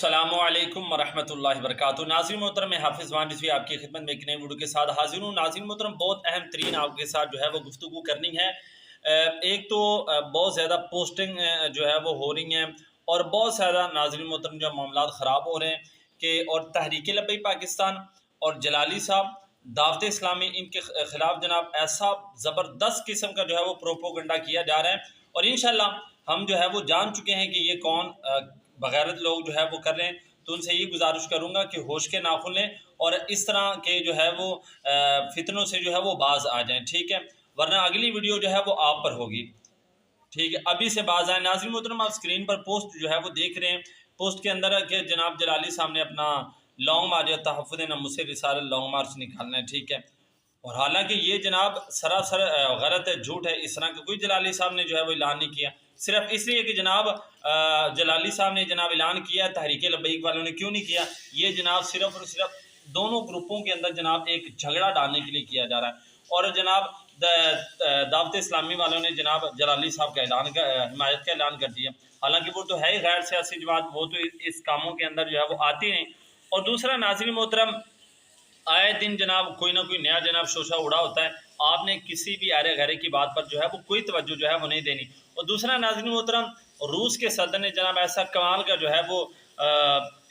अस्सलामुअलैकुम वरहमतुल्लाहि वबरकातुहू। नाज़रीन मोहतरम, मैं हाफिज़ वान रिज़वी आपकी खिदमत में एक नई वीडियो के साथ हाजिर हूँ। नाज़रीन मोहतरम, बहुत अहम तरीन आपके साथ जो है वो गुफ्तगू करनी है। एक तो बहुत ज़्यादा पोस्टिंग जो है वो हो रही हैं और बहुत ज़्यादा नाज़रीन मोहतरम जो मामला ख़राब हो रहे हैं कि और तहरीक लब्बैक पाकिस्तान और जलाली साहब दावत इस्लामी इनके ख़िलाफ़ जनाब ऐसा ज़बरदस्त किस्म का जो है वो प्रोपोगंडा किया जा रहा है और इंशाल्लाह हम जो है वो जान चुके हैं कि ये कौन बग़ैरत लोग जो है वो कर रहे हैं। तो उनसे ये गुजारिश करूँगा कि होश के नाखुन लें और इस तरह के जो है वो फितनों से जो है वो बाज आ जाएं, ठीक है, वरना अगली वीडियो जो है वो आप पर होगी, ठीक है। अभी से बाज आए। नाज़रीन मोहतरम, आप स्क्रीन पर पोस्ट जो है वो देख रहे हैं। पोस्ट के अंदर है कि जनाब जलाली साहब ने अपना लॉन्ग मार्च या तहफ़्फ़ुज़ नमुसे रिसालत लॉन्ग मार्च निकालना है, ठीक है। और हालांकि ये जनाब सरासर गलत है, झूठ है। इस तरह का कोई जलाली साहब ने जो है वो ऐलान नहीं किया। सिर्फ इसलिए कि जनाब जलाली साहब ने जनाब ऐलान किया, तहरीक लब्बैक वालों ने क्यों नहीं किया? ये जनाब सिर्फ और सिर्फ दोनों ग्रुपों के अंदर जनाब एक झगड़ा डालने के लिए किया जा रहा है। और जनाब दावत इस्लामी वालों ने जनाब जलाली साहब का हिमायत का ऐलान कर दिया। हालांकि वो तो है ही गैर सियासी जमात, वो तो इस कामों के अंदर जो है वो आती नहीं। और दूसरा नाज़रीन मोहतरम, आए दिन जनाब कोई ना कोई नया जनाब शोशा उड़ा होता है। आपने किसी भी आरे गहरे की बात पर जो है वो कोई तवज्जो जो है वो नहीं देनी। और दूसरा नाज़रीन मोहतरम, रूस के सदर ने जनाब ऐसा कमाल का जो है वो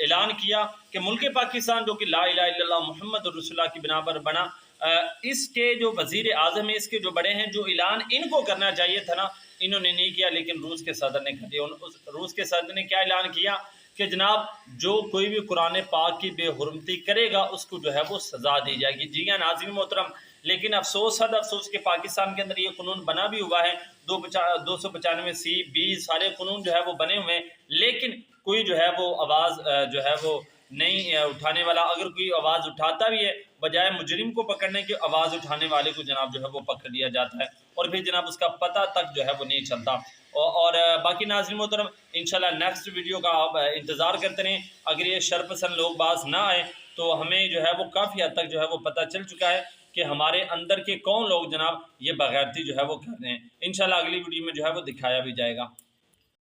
ऐलान किया कि मुल्क पाकिस्तान जो कि ला इलाहा इल्लल्लाह मुहम्मद रसूलुल्लाह की बिना पर बना, इसके जो वज़ीर आज़म है, इसके जो बड़े हैं, जो ऐलान इनको करना चाहिए था ना, इन्होंने नहीं किया, लेकिन रूस के सदर ने कर दिया। उस रूस के सदर ने क्या ऐलान किया कि जनाब जो कोई भी कुरान पाक की बेहुरमती करेगा उसको जो है वो सज़ा दी जाएगी। जी हाँ नाज़रीन मोहतरम, लेकिन अफसोस हद अफसोस के पाकिस्तान के अंदर ये कानून बना भी हुआ है। 295C, 20 सारे कानून जो है वो बने हुए हैं, लेकिन कोई जो है वो आवाज़ जो है वो नहीं उठाने वाला। अगर कोई आवाज़ उठाता भी है, बजाय मुजरिम को पकड़ने के आवाज़ उठाने वाले को जनाब जो है वो पकड़ लिया जाता है और फिर जनाब उसका पता तक जो है वो नहीं चलता। और बाकी नाज़रीन मोहतरम, इंशाल्लाह नेक्स्ट वीडियो का आप इंतज़ार करते रहें। अगर ये शरपसंद लोग बाज ना आए तो हमें जो है वो काफ़ी हद तक जो है वो पता चल चुका है कि हमारे अंदर के कौन लोग जनाब ये बग़ैरती जो है वो कर रहे हैं। इंशाल्लाह अगली वीडियो में जो है वो दिखाया भी जाएगा।